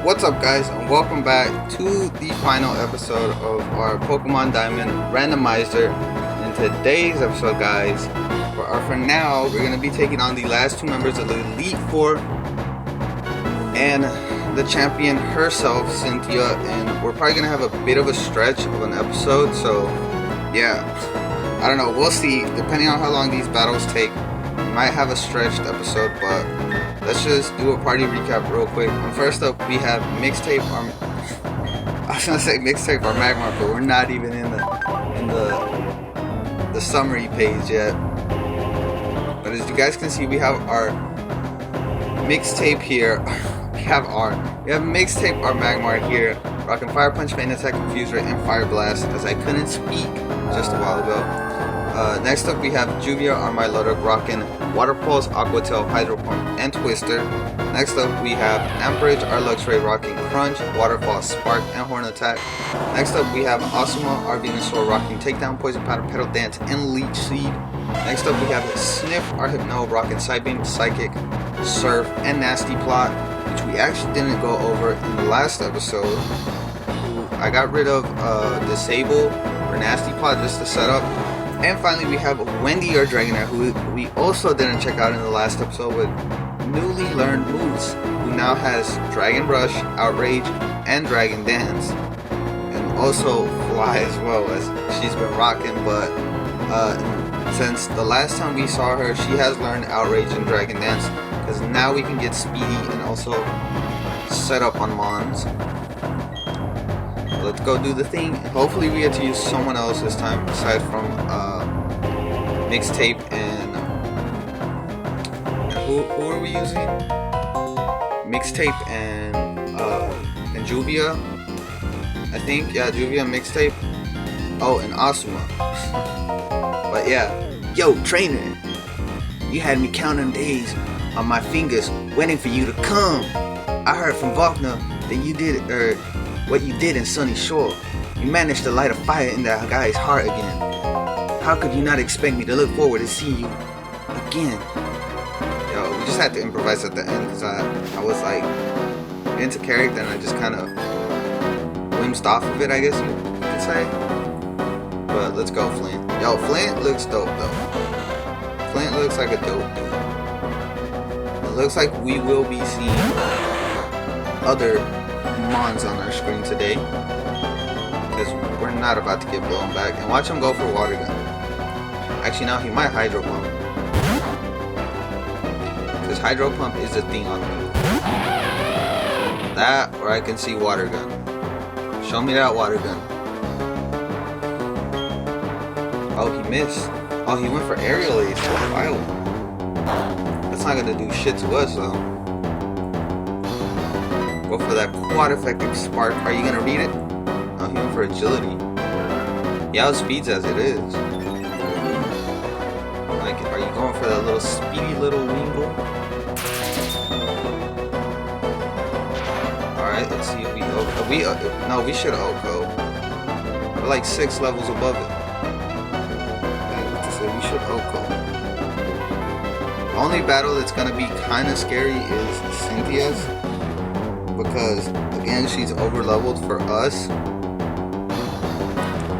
What's up, guys, and welcome back to the final episode of our Pokemon Diamond Randomizer. In today's episode, guys, for now, we're going to be taking on the last two members of the Elite Four and the champion herself, Cynthia, and we're probably going to have a bit of a stretch of an episode, so yeah, I don't know, we'll see, depending on how long these battles take. We might have a stretched episode, but let's just do a party recap real quick. And first up, we have Mixtape, I was gonna say Mixtape or Magmar, but we're not even in the summary page yet. But as you guys can see, we have our Mixtape here. We have Mixtape or Magmar here, rocking Fire Punch, Main Attack, Confuse Ray, and Fire Blast, as I couldn't speak just a while ago. Next up, we have Juvia or Milotic, rocking Water Pulse, Aqua Tail, Hydro Pump, and Twister. Next up, we have Amperage or Luxray, rocking Crunch, Waterfall, Spark, and Horn Attack. Next up, we have Asuma or Venusaur, rocking Takedown, Poison Powder, Petal Dance, and Leech Seed. Next up, we have Sniff or Hypno, rocking Psybeam, Psychic, Surf, and Nasty Plot, which we actually didn't go over in the last episode. I got rid of Disable or Nasty Plot just to set up. And finally, we have Wendy or Dragonair, who we also didn't check out in the last episode, with newly learned moves, who now has Dragon Rush, Outrage, and Dragon Dance, and also Fly as well, as she's been rocking. But since the last time we saw her, she has learned Outrage and Dragon Dance, because now we can get Speedy and also set up on Mons. Let's go do the thing. Hopefully we get to use someone else this time aside from Mixtape and who are we using? Mixtape and Juvia, I think. Yeah, Juvia and Mixtape. Oh, and Asuma. But yeah, yo, trainer, you had me counting days on my fingers waiting for you to come. I heard from Vogner that you did what you did in Sunny Shore. You managed to light a fire in that guy's heart again. How could you not expect me to look forward to seeing you again? Yo, we just had to improvise at the end because I was like into character and I just kind of whimsed off of it, I guess you could say. But let's go, Flint. Yo, Flint looks dope though. Flint looks like a dope dude. It looks like we will be seeing other Mons on our screen today, because we're not about to get blown back. And watch him go for Water Gun. Actually, now he might Hydro Pump, because Hydro Pump is a thing on me. That, or I can see Water Gun. Show me that Water Gun. Oh, he missed. Oh, he went for Aerial Ace. Wow. That's not gonna do shit to us though. Go for that quad effective Spark. Are you gonna read it? Oh, he went for Agility. He outspeeds as it is. Like, are you going for that little speedy little Wingull? Alright, let's see if we OHKO. No, we should OHKO. We're like 6 levels above it. So we should OHKO. The only battle that's gonna be kinda scary is Cynthia's, because again, she's over leveled for us.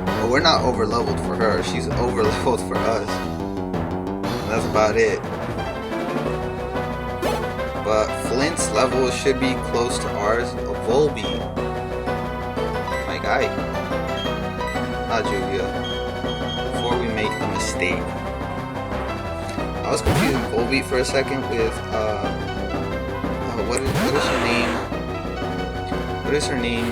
Well, we're not over leveled for her, she's over leveled for us, and that's about it. But Flint's level should be close to ours. A Volbeat, my guy, not Juvia, before we make a mistake. I was confusing Volbeat for a second with what is her name? What is her name?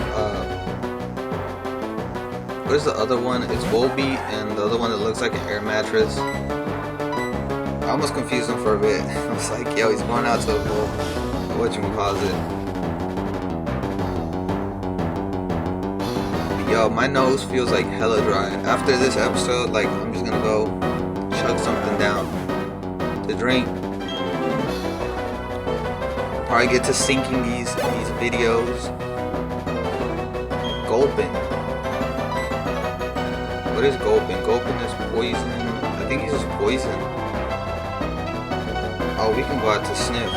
What is the other one? It's Volbeat, and the other one that looks like an air mattress. I almost confused him for a bit. I was like, yo, he's going out to the whatchamacallit. Yo, my nose feels like hella dry. After this episode, like, I'm just gonna go chug something down to drink. Probably get to syncing these videos. Gulpin. What is Gulpin? Gulpin is poison. I think he's just poison. Oh, we can go out to Sniff.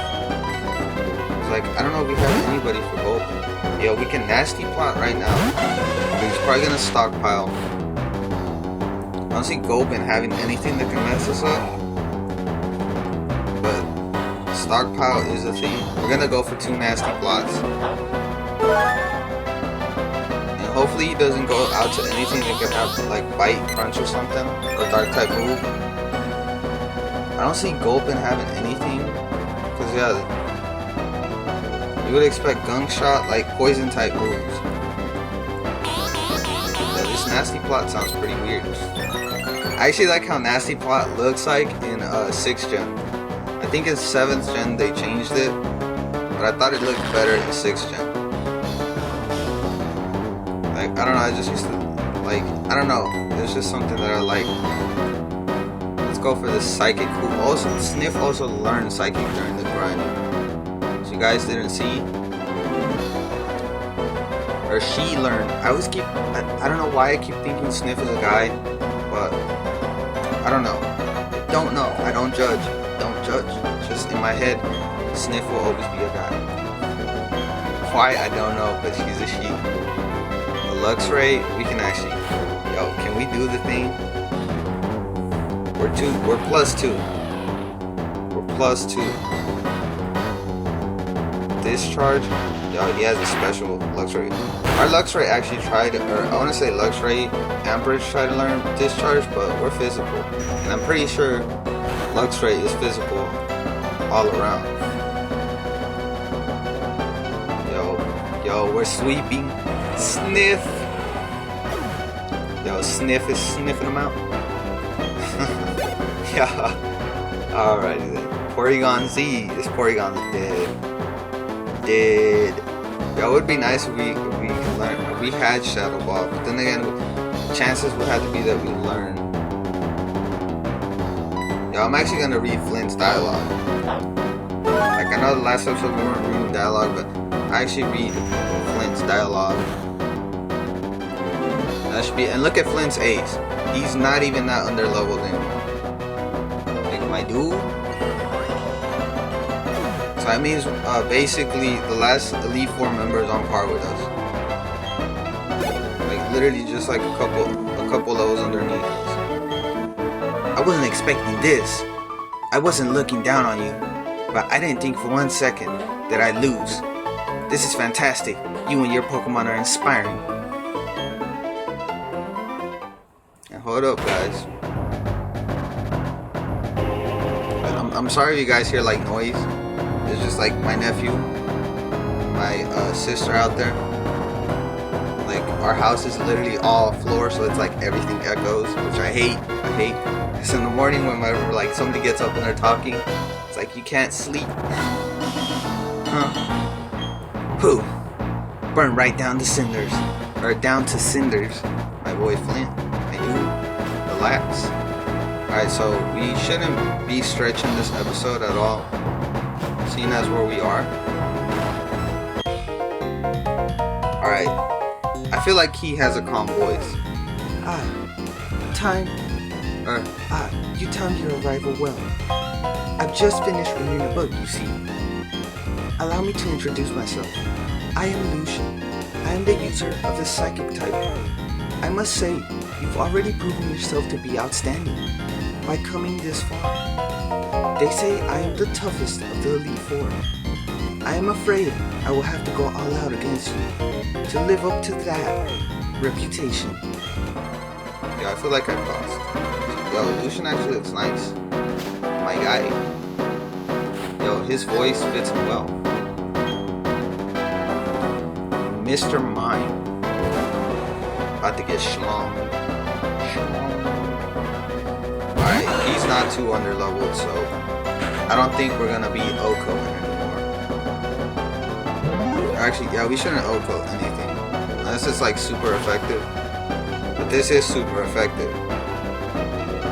Cause like I don't know if we have anybody for Gulpin. Yo, we can nasty plot right now. He's probably gonna stockpile. I don't see Gulpin having anything that can mess us up. But stockpile is a thing. We're gonna go for 2 nasty plots. And hopefully he doesn't go out to anything that could have like bite, crunch or something. Or dark type move. I don't see Gulpin having anything. Cause yeah, you would expect gunk shot like poison type moves. Yeah, this nasty plot sounds pretty weird. I actually like how nasty plot looks like in 6th gen. I think in 7th gen they changed it, but I thought it looked better in 6th gen. Like I don't know, I just used to like I don't know. It's just something that I like. Let's go for the psychic. Who also Sniff also learned psychic during the grind. So you guys didn't see, or she learned. I always keep. I don't know why I keep thinking Sniff is a guy, but. I don't know. Don't know. I don't judge. Don't judge. Just in my head, Sniff will always be a guy. Why? I don't know, but she's a she. The Luxray, we can actually... Yo, can we do the thing? We're +2. We're +2. Discharge. Yo, he has a special Luxray. Our Luxray actually tried, or I want to say Luxray Amperage tried to learn Discharge, but we're physical. And I'm pretty sure Luxray is physical all around. Yo, we're sweeping. Sniff. Yo, Sniff is sniffing them out. Yeah. Alrighty then. Porygon Z. This Porygon's dead. Dead. Yeah, it would be nice if we could learn. If we had Shadow Ball, but then again, chances would have to be that we learn. Yeah, I'm actually gonna read Flint's dialogue. Like I know the last episode we weren't reading dialogue, but I actually read Flint's dialogue. That should be. And look at Flint's Ace. He's not even that underleveled anymore. Like my dude. So that means basically the last Elite 4 member is on par with us. Like literally just like a couple levels underneath us. I wasn't expecting this. I wasn't looking down on you, but I didn't think for 1 second that I'd lose. This is fantastic. You and your Pokemon are inspiring. Now hold up, guys. I'm sorry if you guys hear like noise. It's just like my nephew, my sister out there. Like our house is literally all floor, so it's like everything echoes, which I hate. Because in the morning when like somebody gets up and they're talking, it's like you can't sleep. Huh? Pooh! Burn right down to cinders, or down to cinders. My boy Flint. I do. Relax. All right, so we shouldn't be stretching this episode at all. Seeing as where we are. Alright. I feel like he has a calm voice. You timed your arrival well. I've just finished reading a book, you see. Allow me to introduce myself. I am Lucian. I am the user of the Psychic type. I must say, you've already proven yourself to be outstanding by coming this far. They say I am the toughest of the Elite 4. I am afraid I will have to go all out against you to live up to that reputation. Yeah, I feel like I've lost. Yo, Lucian actually looks nice. My guy. Yo, his voice fits him well. Mr. Mime. About to get schlong. Alright, he's not too underleveled, so I don't think we're gonna be Oko-ing anymore. Actually, yeah, we shouldn't Oko anything. Unless it's like super effective. But this is super effective.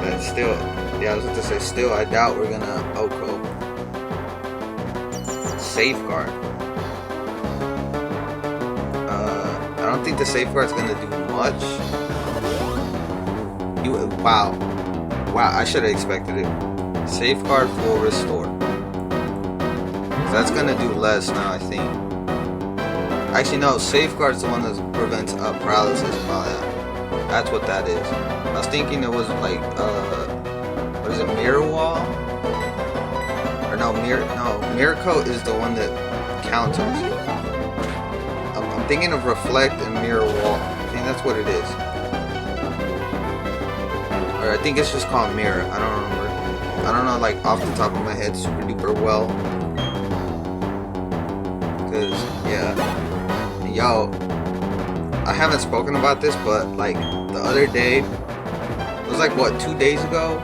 But still, yeah, I was about to say, still, I doubt we're gonna Oko. Safeguard. I don't think the safeguard's gonna do much. Wow, I should have expected it. Safeguard full restore. That's gonna do less now, I think. Actually, no. Safeguard's the one that prevents paralysis and all that. That's what that is. I was thinking it was like what is it? Mirror wall? Or no, mirror coat is the one that counters. I'm thinking of reflect and mirror wall. I think that's what it is. Or I think it's just called mirror. I don't remember. I don't know, like off the top of my head super duper well. Cause yeah, yo, I haven't spoken about this, but like the other day, it was like what 2 days ago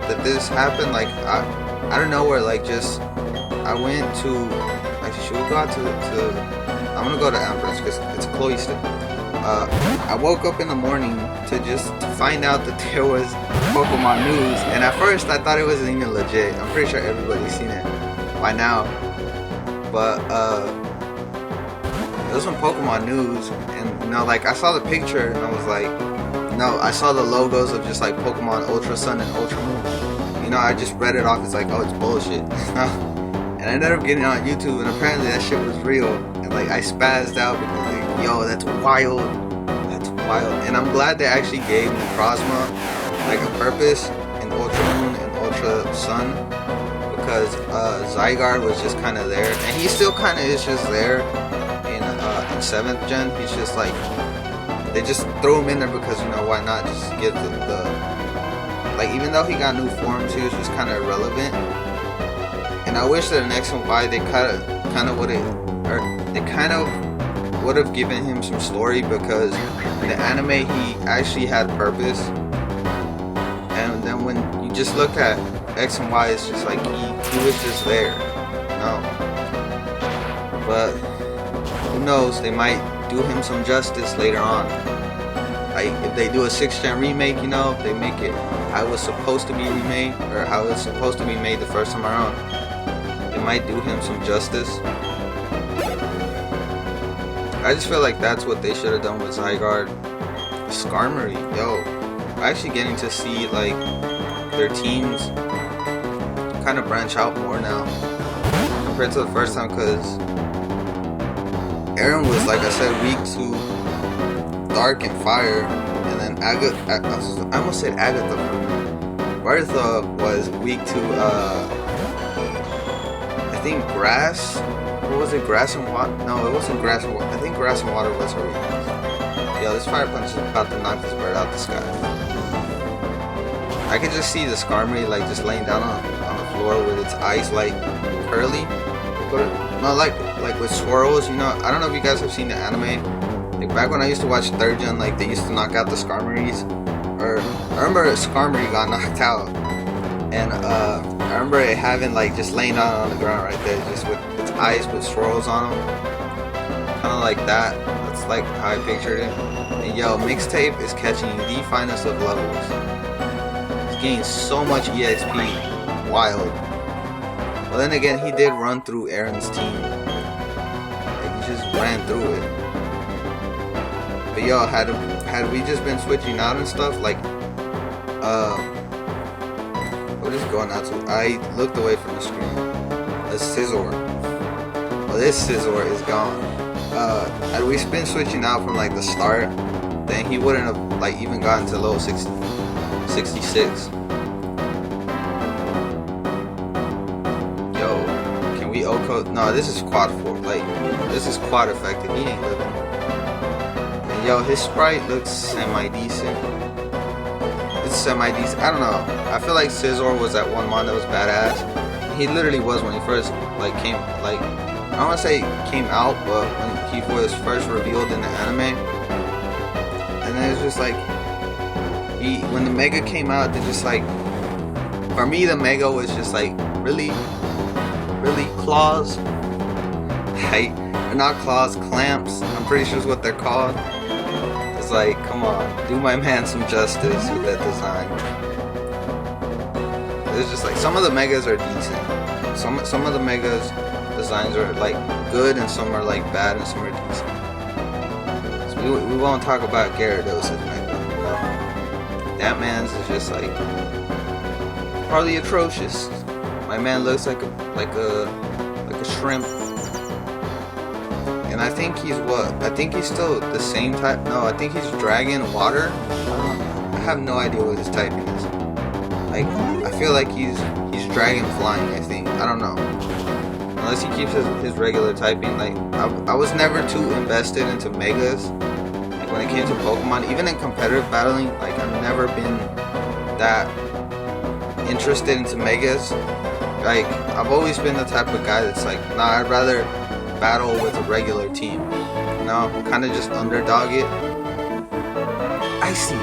that this happened. Like I don't know where. Like just I went to. Actually, should we go out to? I'm gonna go to Empress because it's close. I woke up in the morning to find out that there was Pokemon news, and at first I thought it wasn't even legit. I'm pretty sure everybody's seen it by now, but it was some Pokemon news, and you know, like I saw the picture and I was like, no, I saw the logos of just like Pokemon Ultra Sun and Ultra Moon. You know, I just read it off. It's like, oh, it's bullshit. And I ended up getting it on YouTube, and apparently that shit was real. And like I spazzed out because like, yo, that's wild. That's wild. And I'm glad they actually gave Necrozma like a purpose in Ultra Moon and Ultra Sun, because Zygarde was just kind of there, and he still kind of is just there in 7th gen. He's just like, they just threw him in there because, you know, why not just get the like, even though he got new forms, he was just kind of irrelevant. And I wish that in X and Y they kind of would have given him some story, because in the anime he actually had purpose. And then when you just look at X and Y, it's just like he was just there. No. But who knows? They might do him some justice later on. Like if they do a 6th gen remake, you know, they make it how it was supposed to be remade, or how it was supposed to be made the first time around. They might do him some justice. I just feel like that's what they should have done with Zygarde. Skarmory, yo, we're actually getting to see like their teams kind of branch out more now compared to the first time, because Aaron was, like I said, weak to Dark and Fire, and then I almost said Agatha. Bertha was weak to I think Grass. What was it? Grass and Water? No, it wasn't Grass and Water. I think Grass and Water was her weakness. Yo, this Fire Punch is about to knock this bird out the sky. I could just see the Skarmory like just laying down on the floor with its eyes like curly. But no, like with swirls, you know. I don't know if you guys have seen the anime. Like back when I used to watch 3rd gen, like they used to knock out the Skarmories. Or I remember Skarmory got knocked out, and I remember it having like just laying down on the ground right there, just with its eyes with swirls on them, kind of like that. That's like how I pictured it. And yo, Mixtape is catching the finest of levels. He's getting so much EXP, wild. Well, then again, he did run through Aaron's team. Like, he just ran through it. But yo, had we just been switching out and stuff, like, we're just going out to. I looked away from the screen. A Scizor. Well, this Scizor is gone. Had we been switching out from like the start, then he wouldn't have like even gotten to level 66. Yo, can we Oko? No, this is quad 4. Like, this is quad effective. He ain't living. And yo, his sprite looks semi-decent. It's semi-decent. I don't know. I feel like Scizor was that one mon that was badass. He literally was when he first like came. Like, I don't want to say came out, but when he was first revealed in the anime. And then it's just like, when the Mega came out, they just like, for me the Mega was just like, really claws. Right? They're not claws, clamps. I'm pretty sure is what they're called. It's like, come on, do my man some justice with that design. It's just like, some of the Megas are decent. Some of the Megas designs are like good, and some are like bad, and some are decent. So we won't talk about Gyarados' Mega. That man's is just like probably atrocious. My man looks like a like a shrimp. And I think he's what? I think he's still the same type. No, I think he's dragon water. I have no idea what his typing is. Like, I feel like he's dragon flying, I think. I don't know. Unless he keeps his regular typing. Like, I was never too invested into megas. Like, when it came to Pokemon, even in competitive battling, like, I've never been that interested into megas. Like, I've always been the type of guy that's like, nah, I'd rather battle with a regular team. You know, kind of just underdog it. I see.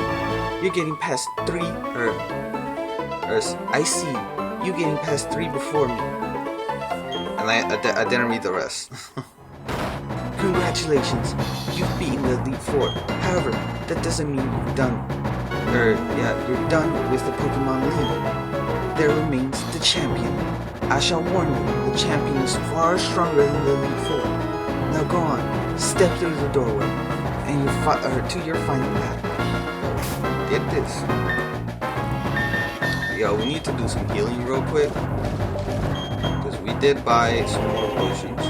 You're getting past 3, or I see. You getting past 3 before me. And I didn't read the rest. Congratulations. You've beaten the Elite Four. However, that doesn't mean you're done. You're done with the Pokemon League. There remains the champion. I shall warn you, the champion is far stronger than the Elite Four. Now go on, step through the doorway, and to your final battle. Get this. Yo, we need to do some healing real quick, because we did buy some more potions.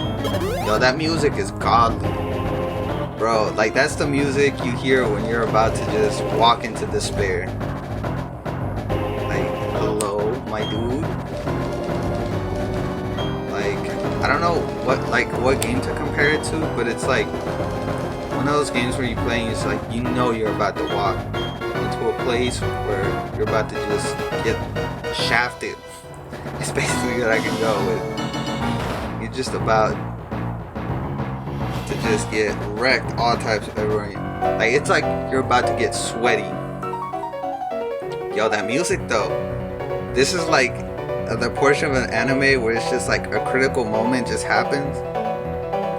Yo, that music is godly. Bro, like, that's the music you hear when you're about to just walk into despair. Like, hello, my dude. I don't know what game to compare it to, but it's like one of those games where you play and it's like, you know, you're about to walk into a place where you're about to just get shafted. It's basically what I can go with. You're just about to just get wrecked all types of everywhere. Like, it's like you're about to get sweaty. Yo, that music though. This is like the portion of an anime where it's just like a critical moment just happens.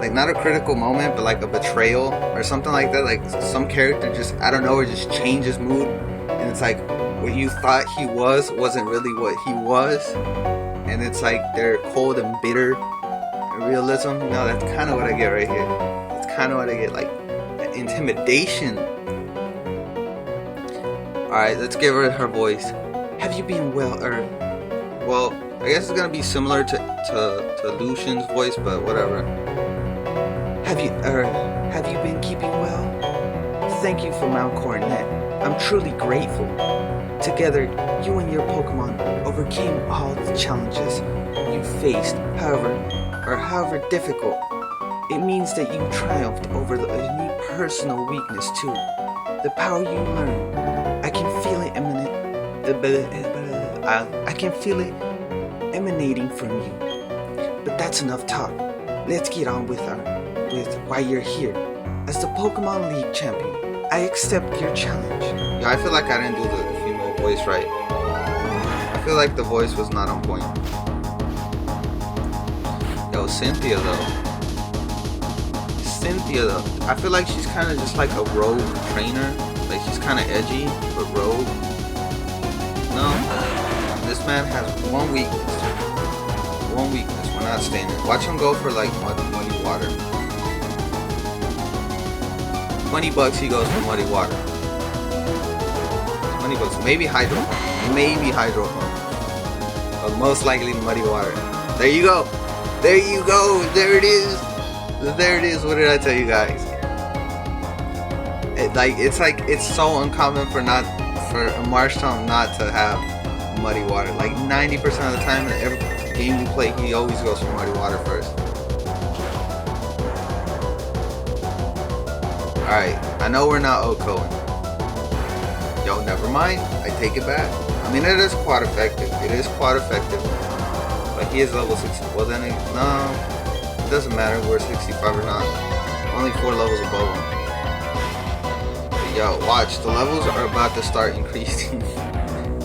Like, not a critical moment, but like a betrayal or something like that. Like, some character just out of nowhere just changes mood, and it's like what you thought he wasn't really what he was, and it's like they're cold and bitter realism. No, that's kind of what I get right here. That's kind of what I get, like intimidation. Alright, let's give her her voice. Have you been well, well, I guess it's gonna be similar to Lucian's voice, but whatever. Have you been keeping well? Thank you for Mount Coronet. I'm truly grateful. Together, you and your Pokemon overcame all the challenges you faced. However difficult, it means that you triumphed over a unique personal weakness too. The power you learned, I can feel it I can feel it emanating from you. But that's enough talk. Let's get on with why you're here. As the Pokemon League champion, I accept your challenge. Yeah, I feel like I didn't do the female voice right. I feel like the voice was not on point. Yo, Cynthia though. I feel like she's kind of just like a rogue trainer. Like, she's kind of edgy, but rogue. No, this man has one weakness. We're not staying there. Watch him go for like muddy water. $20 he goes for muddy water. $20, maybe hydro, but most likely muddy water. There you go. There it is. What did I tell you guys? It's so uncommon for a Marshtomp not to have muddy water. Like 90% of the time in every game you play, he always goes for muddy water first. Alright, I know we're not OHKOing. Yo, never mind. I take it back. I mean, it is quite effective. But he is level 60. Well, then, no. It doesn't matter if we're 65 or not. Only 4 levels above him. But yo, watch. The levels are about to start increasing.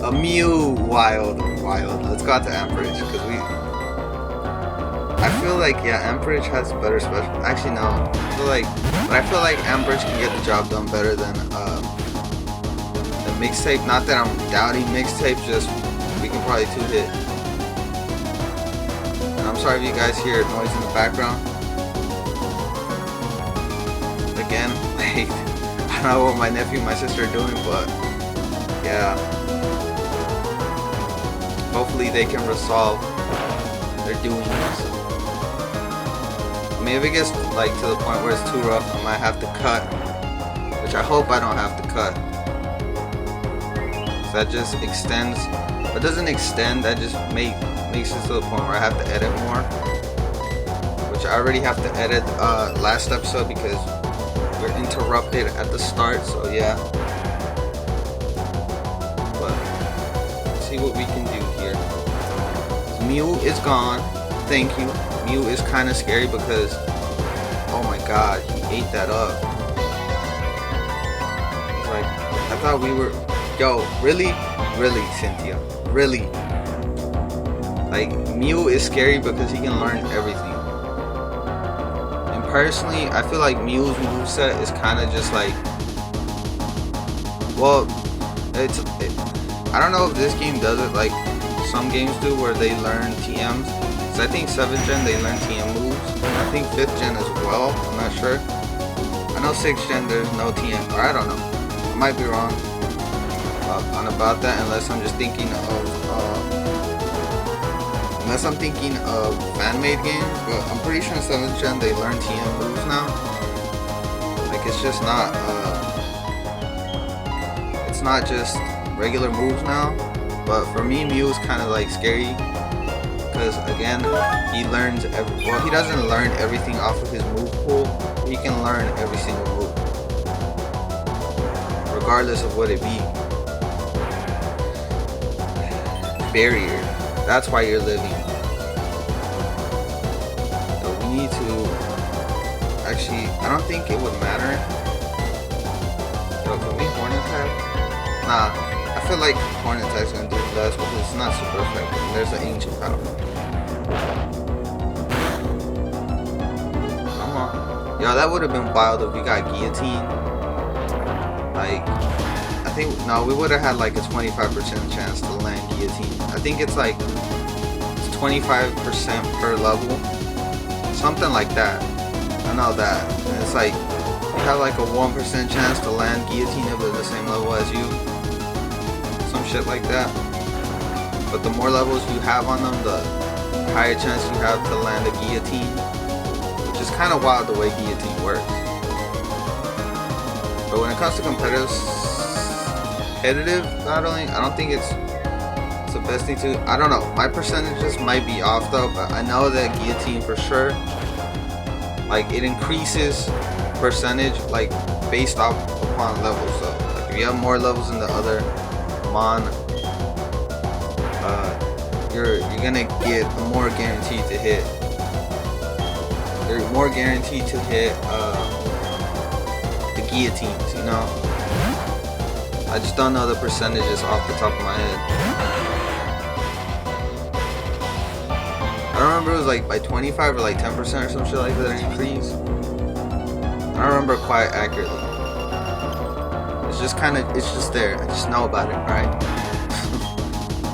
A Mew. Wild. Let's go out to Amperage. Because I feel like, yeah, Amperage has better special. Actually, no. I feel like Amperage can get the job done better than the Mixtape. Not that I'm doubting Mixtape, just we can probably 2-hit. And I'm sorry if you guys hear noise in the background. Again, like, I don't know what my nephew and my sister are doing, but yeah. Hopefully they can resolve their doings. mean, if it gets like to the point where it's too rough, I might have to cut, which I hope I don't have to cut. So that just extends, but doesn't extend, that just makes it to the point where I have to edit more, which I already have to edit last episode because we're interrupted at the start. So yeah, but let's see what we can do here. Mew is gone. Thank you. Mew is kind of scary because, oh my god, he ate that up. It's like, I thought we were, yo, really, Cynthia, really. Like, Mew is scary because he can learn everything. And personally, I feel like Mew's moveset is kind of just like, well, I don't know if this game does it like some games do where they learn TMs. So I think 7th gen they learn TM moves. I think 5th gen as well. I'm not sure. I know 6th gen there's no TM, or I don't know. I might be wrong on about that, unless I'm just thinking of fan-made games. But I'm pretty sure in 7th gen they learn TM moves now. Like it's just not it's not just regular moves now. But for me, Mew is kind of like scary because again, he learns he doesn't learn everything off of his move pool. He can learn every single move, regardless of what it be. Barrier. That's why you're living. So we need to actually. I don't think it would matter. Yo, can we horn attack? Nah. I feel like horn attack's gonna do less because it's not super effective. There's an ancient power. Come on. Yo, that would have been wild if we got guillotine. Like, I think, no, we would have had like a 25% chance to land guillotine. I think it's like, it's 25% per level. Something like that. I know that. And it's like, you have like a 1% chance to land guillotine if they're the same level as you. Some shit like that. But the more levels you have on them, the higher chance you have to land a guillotine, which is kind of wild the way guillotine works. But when it comes to competitive battling, I don't think it's the best thing to. I don't know, my percentages might be off though, but I know that guillotine for sure, like it increases percentage like based off upon levels. So like if you have more levels than the other mon, you're gonna get more guaranteed to hit. You're more guaranteed to hit the guillotines, you know. I just don't know the percentages off the top of my head. I don't remember, it was like by 25 or like 10% or some shit like that increase. I don't remember quite accurately. It's just kind of, it's just there. I just know about it, right?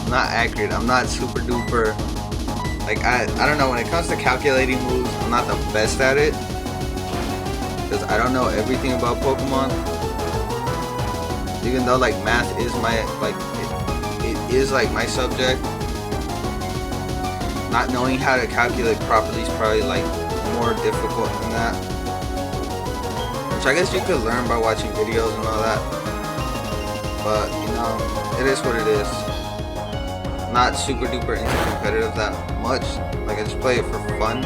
I'm not accurate. I'm not super duper. Like, I don't know, when it comes to calculating moves, I'm not the best at it. Because I don't know everything about Pokemon. Even though, like, math is my, like, it is, like, my subject. Not knowing how to calculate properly is probably, like, more difficult than that. Which I guess you could learn by watching videos and all that. But, you know, it is what it is. Not super duper into competitive that much. Like, I just play it for fun.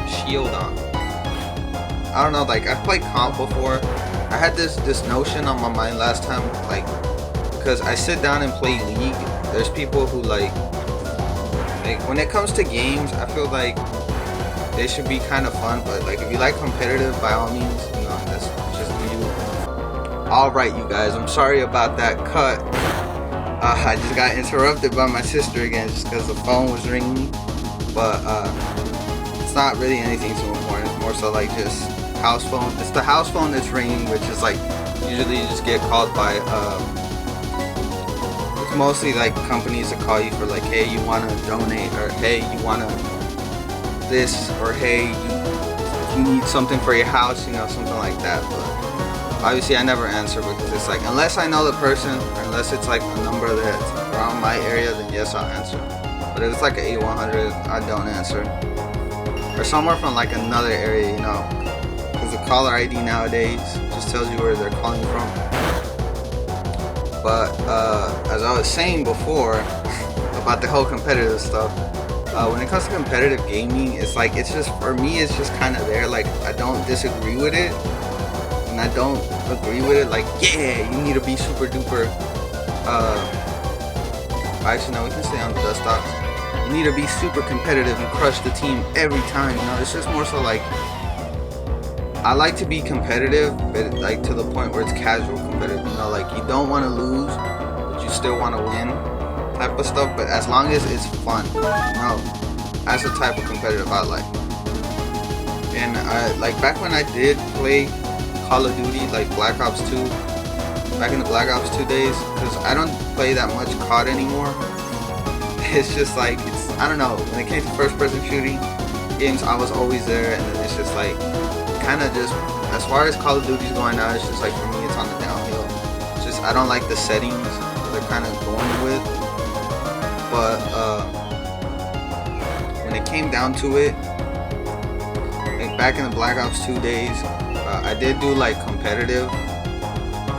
Shield on. I don't know, like, I've played comp before. I had this notion on my mind last time, like, because I sit down and play League. There's people who, like, when it comes to games, I feel like they should be kind of fun, but, like, if you like competitive, by all means, you know, that's just you. Alright, you guys, I'm sorry about that cut. I just got interrupted by my sister again just because the phone was ringing. But it's not really anything too important. It's more so like just house phone. It's the house phone that's ringing, which is like usually you just get called by it's mostly like companies that call you for like, hey, you want to donate, or hey, you want to this, or hey, you need something for your house, you know, something like that. But obviously I never answer because it's like, unless I know the person, or unless it's like a number that's around my area, then yes, I'll answer. But if it's like an 8100, I don't answer. or somewhere from like another area, you know, because the caller ID nowadays just tells you where they're calling from. But as I was saying before about the whole competitive stuff, when it comes to competitive gaming, it's like, it's just, for me, it's just kind of there. Like, I don't disagree with it, and I don't agree with it. Like, yeah, you need to be super duper. Actually, no, we can stay on the desktops. You need to be super competitive and crush the team every time. You know, it's just more so like, I like to be competitive, but like to the point where it's casual competitive. You know, like you don't want to lose, but you still want to win, type of stuff. But as long as it's fun, you know, that's the type of competitive I like. And like back when I did play Call of Duty, like Black Ops 2, back in the Black Ops 2 days, because I don't play that much COD anymore. It's just like, it's, I don't know, when it came to first person shooting games, I was always there, and then it's just like, kind of just, as far as Call of Duty's going now, it's just like, for me, it's on the downhill. It's just, I don't like the settings they're kind of going with. But when it came down to it, like back in the Black Ops 2 days, I did do like competitive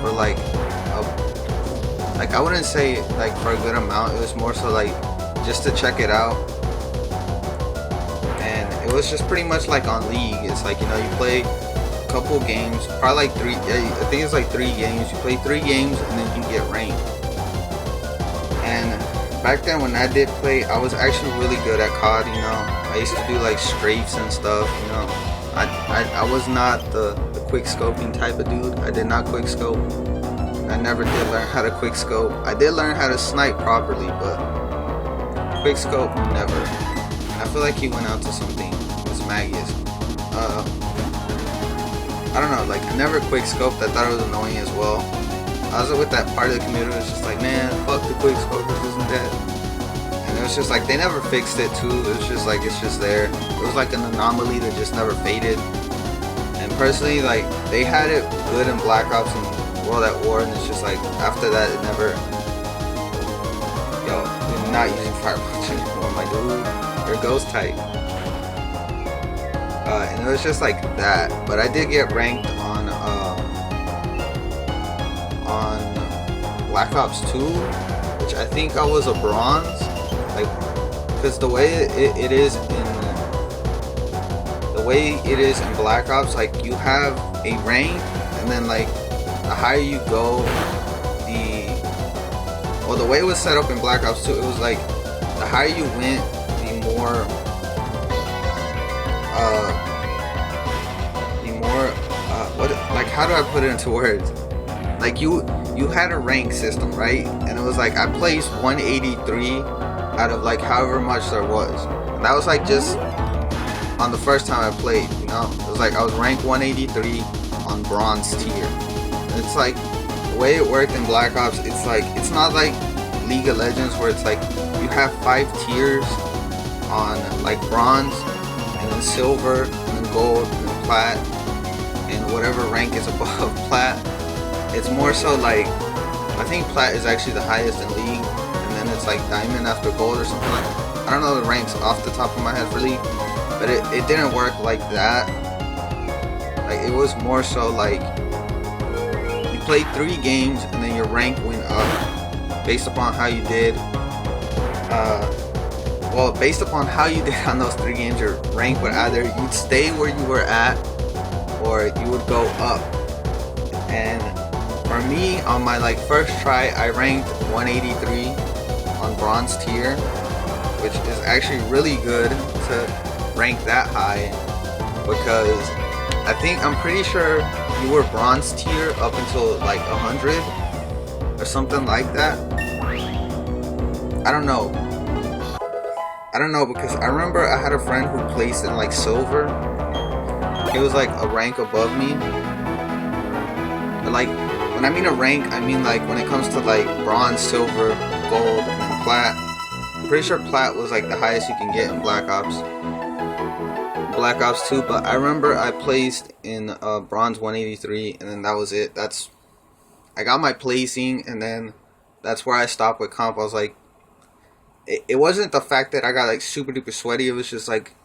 for like I wouldn't say like for a good amount. It was more so like just to check it out, and it was just pretty much like on League. It's like, you know, you play a couple games, probably like 3, I think it's like 3 games. You play 3 games and then you can get ranked. And back then when I did play, I was actually really good at COD. You know, I used to do like strafes and stuff. You know, I was not the quick scoping type of dude. I did not quick scope. I never did learn how to quick scope. I did learn how to snipe properly, but quick scope, never. And I feel like he went out to something. It's Magius. I don't know, like I never quick scoped. I thought it was annoying as well. I was with that part of the community that was just like, man, fuck the quick scope, this isn't that. And it was just like, they never fixed it too. It was just like, it's just there. It was like an anomaly that just never faded. And personally, like, they had it good in Black Ops and World at War, and it's just like, after that, it never, yo, you're not using Fire Punch anymore, my dude, you're ghost type. And it was just like that. But I did get ranked on Black Ops 2, which I think I was a bronze, like, because the way it is in Black Ops, like, you have a rank, and then like the higher you go, the way it was set up in Black Ops 2, it was like the higher you went, the more like, how do I put it into words? Like, you had a rank system, right? And it was like, I placed 183 out of like however much there was, and that was like just on the first time I played, you know. It was like I was ranked 183 on bronze tier. And it's like, the way it worked in Black Ops, it's like, it's not like League of Legends where it's like you have 5 tiers on like bronze, and then silver, and then gold, and then plat, and whatever rank is above plat. It's more so like, I think plat is actually the highest in League, and then it's like diamond after gold or something like that. I don't know the ranks off the top of my head for League, but it didn't work like that. Like, it was more so like, you played 3 games and then your rank went up based upon how you did. Well, based upon how you did on those 3 games, your rank would either, you'd stay where you were at, or you would go up. And for me, on my like first try, I ranked 183 on bronze tier, which is actually really good to rank that high, because I'm pretty sure you were bronze tier up until like 100 or something like that. I don't know, because I remember I had a friend who placed in like silver. He was like a rank above me. But like, when I mean a rank, I mean like when it comes to like bronze, silver, gold, and plat. I'm pretty sure plat was like the highest you can get in Black Ops 2, but I remember I placed in bronze 183, and then that was it. I got my placing, and then that's where I stopped with comp. I was like, it wasn't the fact that I got like super duper sweaty, it was just like,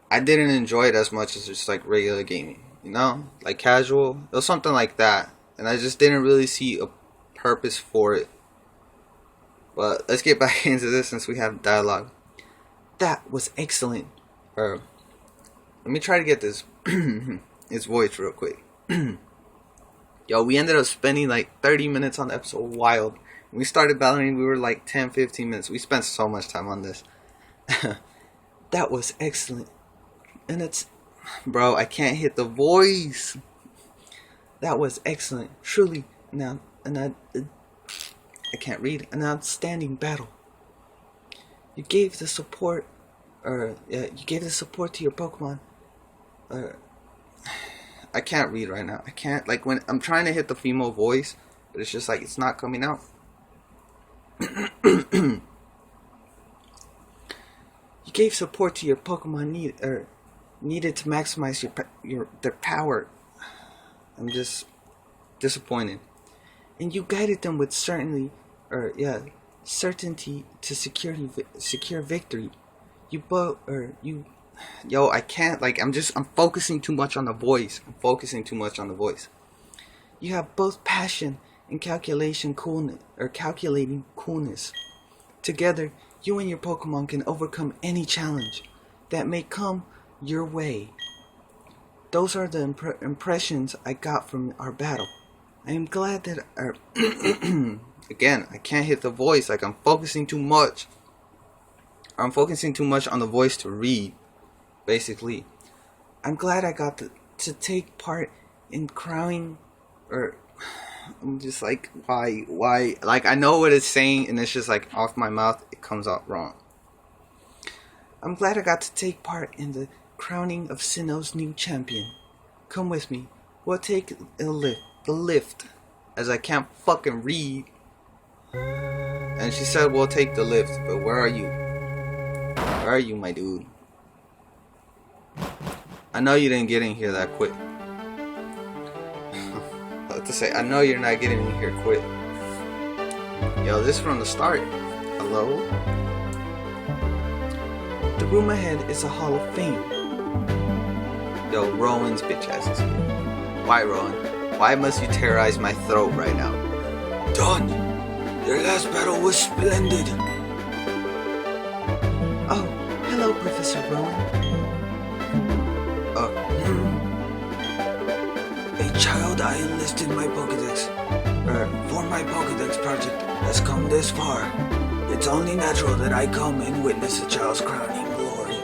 I didn't enjoy it as much as just like regular gaming, you know, like casual. It was something like that, and I just didn't really see a purpose for it. But let's get back into this since we have dialogue. That was excellent. Let me try to get this his voice real quick. Yo, we ended up spending like 30 minutes on the episode. Wild. When we started battling, we were like 10-15 minutes. We spent so much time on this. That was excellent. And it's... Bro, I can't hit the voice. That was excellent. Truly. Now, I can't read. An outstanding battle. You gave the support... you gave the support to your Pokemon. I can't read right now. I can't, like, when I'm trying to hit the female voice, but it's just like it's not coming out. You gave support to your Pokemon needed to maximize their power. I'm just disappointed. And you guided them with certainty to secure victory. Yo, I can't, like, I'm focusing too much on the voice. You have both passion and calculating coolness. Together, you and your Pokemon can overcome any challenge that may come your way. Those are the impressions I got from our battle. I am glad that again, I can't hit the voice, like I'm focusing too much. I'm focusing too much on the voice to read. Basically, I'm glad I got to take part in crowning, I'm just like, why? Like, I know what it's saying, and it's just like off my mouth, it comes out wrong. I'm glad I got to take part in the crowning of Sinnoh's new champion. Come with me. We'll take the lift, as I can't fucking read. And she said, we'll take the lift, but where are you? Where are you, my dude? I know you didn't get in here that quick. To say, I know you're not getting in here quick. Yo, this is from the start. Hello? The room ahead is a hall of fame. Yo, Rowan's bitch ass is here. Why, Rowan? Why must you terrorize my throat right now? Done! Your last battle was splendid! Oh, hello, Professor Rowan. A child I enlisted my Pokedex, for my Pokedex project has come this far. It's only natural that I come and witness a child's crowning glory.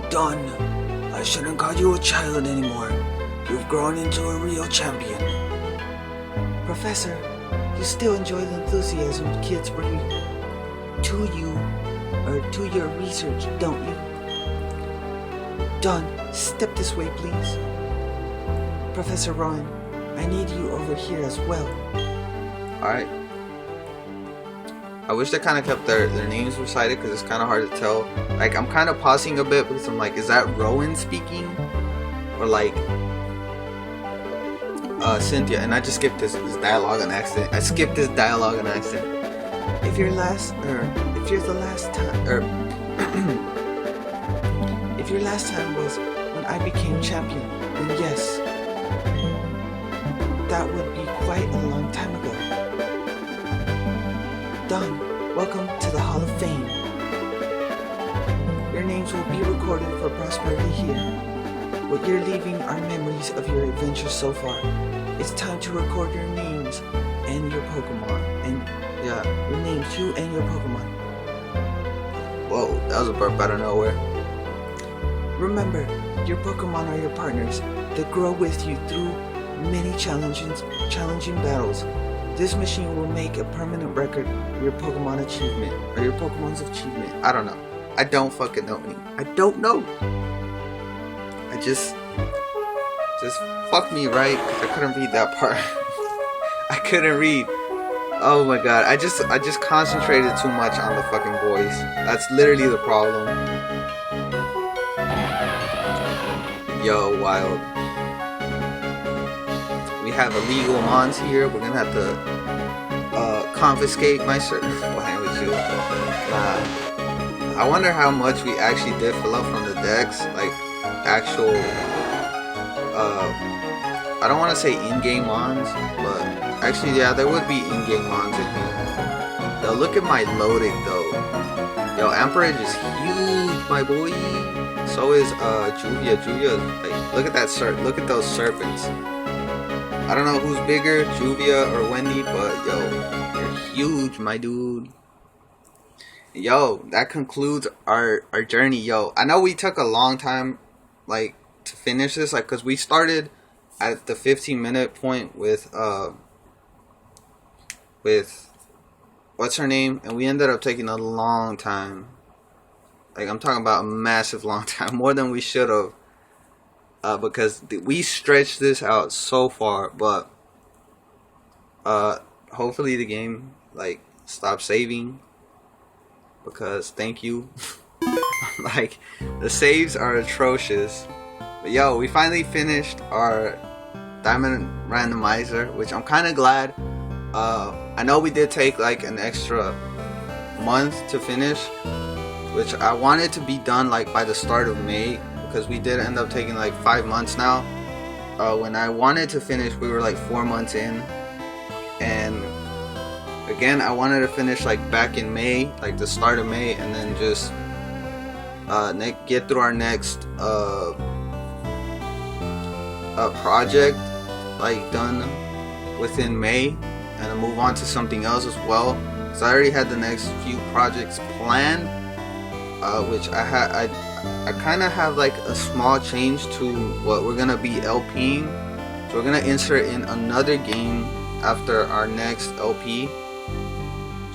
Done. I shouldn't call you a child anymore. You've grown into a real champion. Professor, you still enjoy the enthusiasm kids bring to you, or to your research, don't you? Done. Step this way, please. Professor Rowan, I need you over here as well. Alright. I wish they kind of kept their names recited, because it's kind of hard to tell. Like, I'm kind of pausing a bit because I'm like, is that Rowan speaking? Or like Cynthia? And I just skipped this dialogue on accident. If your last time was when I became champion, then yes, that would be quite a long time ago. Done. Welcome to the Hall of Fame. Your names will be recorded for prosperity here. What you're leaving are memories of your adventures so far. It's time to record your names and your Pokemon. Your names, you and your Pokemon. Whoa, that was a burp out of nowhere. Remember, your Pokemon are your partners that grow with you through many challenging battles. This machine will make a permanent record of your Pokemon achievement, or your Pokemon's achievement. I don't know. I don't fucking know. I don't know. I just fuck me, right? Because I couldn't read that part. I couldn't read. Oh my god. I just concentrated too much on the fucking voice. That's literally the problem. Yo, wild. We have illegal mons here. We're gonna have to confiscate my certain with you. I wonder how much we actually did fill up from the decks. Like, actual I don't want to say in-game mons, but actually yeah, there would be in-game mons in here. Yo, look at my loading though. Yo, Amperage is huge, my boy. So is Juvia. Juvia is like, look at that look at those serpents. I don't know who's bigger, Juvia or Wendy, but yo, you're huge, my dude. Yo, that concludes our journey. Yo, I know we took a long time, like, to finish this, like, cause we started at the 15-minute point with what's her name, and we ended up taking a long time. Like, I'm talking about a massive long time, more than we should have, because we stretched this out so far. But hopefully the game like stops saving, because thank you. Like, the saves are atrocious. But yo, we finally finished our Diamond Randomizer, which I'm kind of glad. I know we did take like an extra month to finish, which I wanted to be done like by the start of May, because we did end up taking like 5 months now. When I wanted to finish, we were like 4 months in, and again I wanted to finish like back in May, like the start of May, and then just get through our next project like done within May, and then move on to something else as well, because I already had the next few projects planned, which I kind of have like a small change to what we're gonna be LPing. So we're gonna insert in another game after our next LP,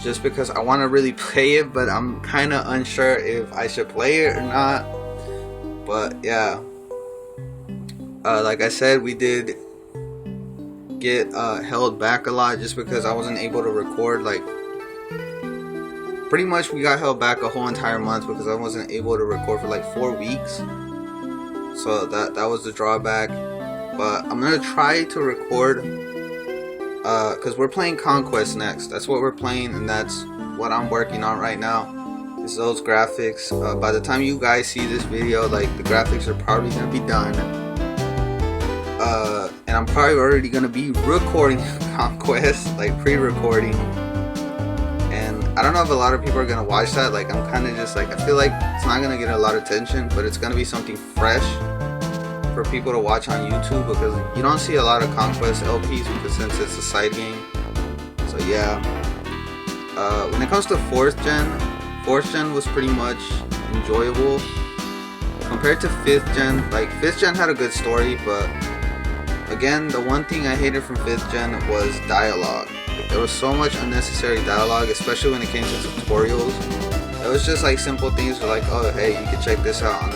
just because I want to really play it, but I'm kind of unsure if I should play it or not. But yeah, like I said, we did get held back a lot just because I wasn't able to record. Like, pretty much we got held back a whole entire month because I wasn't able to record for like 4 weeks. So that was the drawback. But I'm gonna try to record, because we're playing Conquest next. That's what we're playing, and that's what I'm working on right now, is those graphics. By the time you guys see this video, like, the graphics are probably gonna be done, and I'm probably already gonna be recording Conquest, like pre-recording. And I don't know if a lot of people are gonna watch that. Like, I'm kind of just like, I feel like it's not gonna get a lot of attention, but it's gonna be something fresh for people to watch on YouTube, because you don't see a lot of Conquest LPs, because since it's a side game. So yeah, when it comes to 4th gen was pretty much enjoyable compared to 5th gen. Like, 5th gen had a good story, but again, the one thing I hated from 5th gen was dialogue. Like, there was so much unnecessary dialogue, especially when it came to tutorials. It was just like simple things like, oh hey, you can check this out on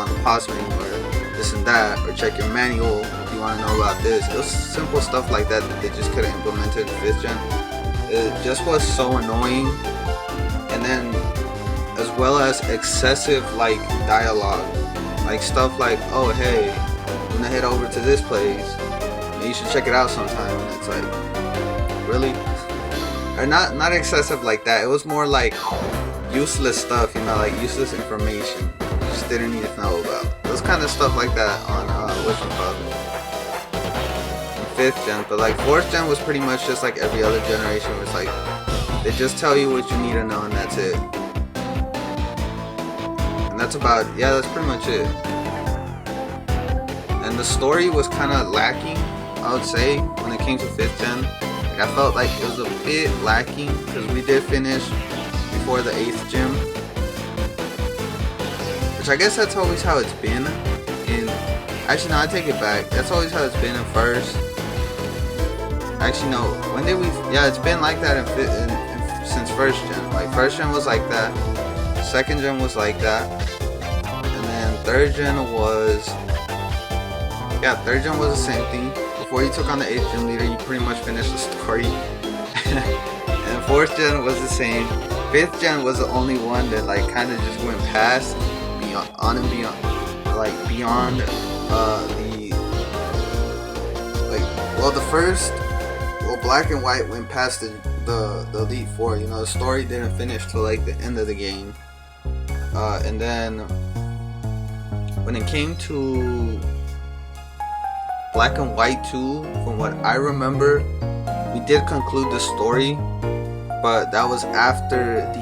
the pause menu, or this and that, or check your manual if you want to know about this. It was simple stuff like that that they just could have implemented in 5th gen. It just was so annoying. And then, as well as excessive like dialogue, like stuff like, oh hey, I'm gonna head over to this place, you should check it out sometime. And it's like, really? Or not excessive like that. It was more like useless stuff, you know, like useless information you just didn't need to know about. Those kind of stuff like that on whatchamacallit, 5th gen. But like 4th gen was pretty much just like every other generation, where it's like they just tell you what you need to know, and that's it. And that's about, yeah, that's pretty much it. And the story was kind of lacking, I would say, when it came to 5th gen. Like, I felt like it was a bit lacking, because we did finish before the 8th gym, which I guess that's always how it's been in, actually no, I take it back, that's always how it's been in 1st. Actually no, when did we, yeah, it's been like that since 1st gen. Like 1st gen was like that, 2nd gen was like that, and then 3rd gen was, yeah, 3rd gen was the same thing. Before you took on the 8th gym leader, you pretty much finished the story. And 4th gen was the same. 5th gen was the only one that like kind of just went past, beyond the first, Black and White went past the Elite Four. You know, the story didn't finish till like the end of the game, and then when it came to Black and White 2, from what I remember, we did conclude the story, but that was after the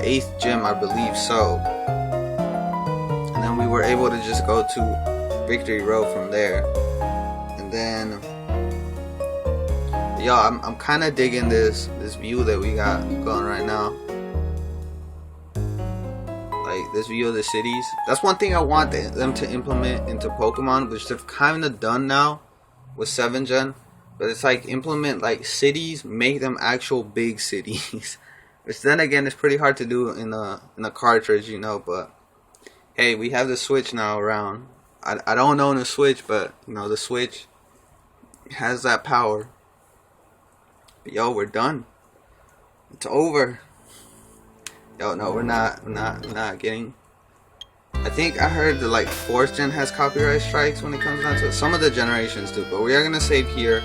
8th gym, I believe so. And then we were able to just go to Victory Road from there. And then, yo, I'm kind of digging this view that we got going right now. Like this view of the cities. That's one thing I want them to implement into Pokemon, which they've kind of done now with 7th gen. But it's like implement like cities, make them actual big cities. Which then again, it's pretty hard to do in a cartridge, you know. But hey, we have the Switch now around. I don't own a Switch, but you know the Switch has that power. But yo, we're done. It's over. Yo, no, we're not getting. I think I heard that like 4th gen has copyright strikes when it comes down to it. Some of the generations do, but we are gonna save here.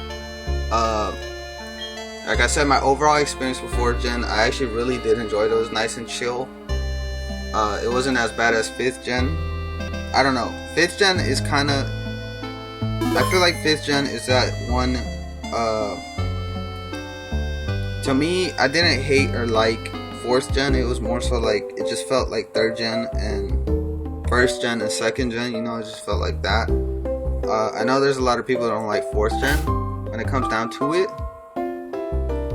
Like I said, my overall experience with 4th gen, I actually really did enjoy it. It was nice and chill. It wasn't as bad as 5th gen. I don't know. 5th gen is kind of. I feel like 5th gen is that one. To me, I didn't hate or like 4th gen. It was more so like it just felt like 3rd gen and 1st gen and 2nd gen. You know, it just felt like that. I know there's a lot of people that don't like 4th gen when it comes down to it.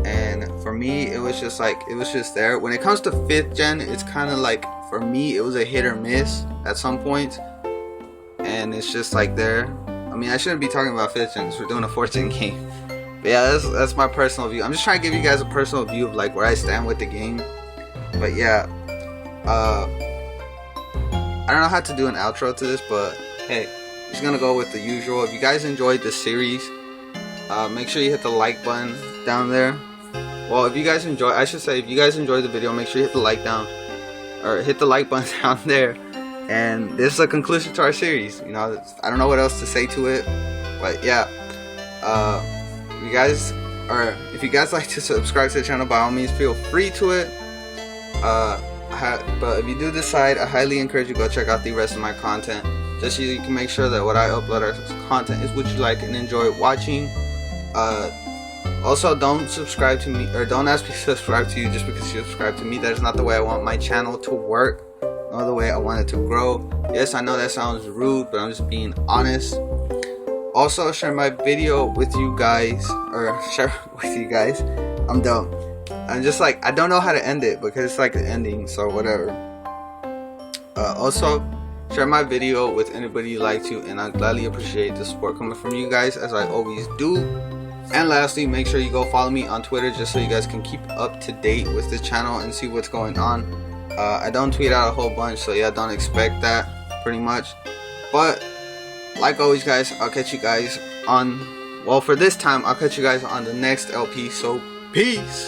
And for me, it was just like, it was just there. When it comes to 5th gen, it's kind of like, for me, it was a hit or miss at some point. And it's just like there. I mean, I shouldn't be talking about 5th gen because we're doing a 4th gen game. But yeah, that's my personal view. I'm just trying to give you guys a personal view of like where I stand with the game. But yeah, I don't know how to do an outro to this, but hey, I'm just gonna go with the usual. If you guys enjoyed the series, make sure you hit the like button down there. Well, if you guys enjoy, I should say, if you guys enjoyed the video, make sure you hit the like down, or hit the like button down there. And this is a conclusion to our series. You know, I don't know what else to say to it, but yeah. If you guys like to subscribe to the channel, by all means, feel free to it. But if you do decide, I highly encourage you to go check out the rest of my content, just so you can make sure that what I upload as content is what you like and enjoy watching. Also, don't subscribe to me, or don't ask me to subscribe to you just because you subscribe to me. That is not the way I want my channel to work, nor the way I want it to grow. Yes, I know that sounds rude, but I'm just being honest. Also, share my video with you guys, or share with you guys. I'm dumb. I'm just like, I don't know how to end it because it's like an ending, so whatever. Also, share my video with anybody you like to, and I gladly appreciate the support coming from you guys, as I always do. And lastly, make sure you go follow me on Twitter just so you guys can keep up to date with the channel and see what's going on. I don't tweet out a whole bunch, so yeah, don't expect that pretty much. But like always, guys, I'll catch you guys on, well, for this time, I'll catch you guys on the next LP, so peace.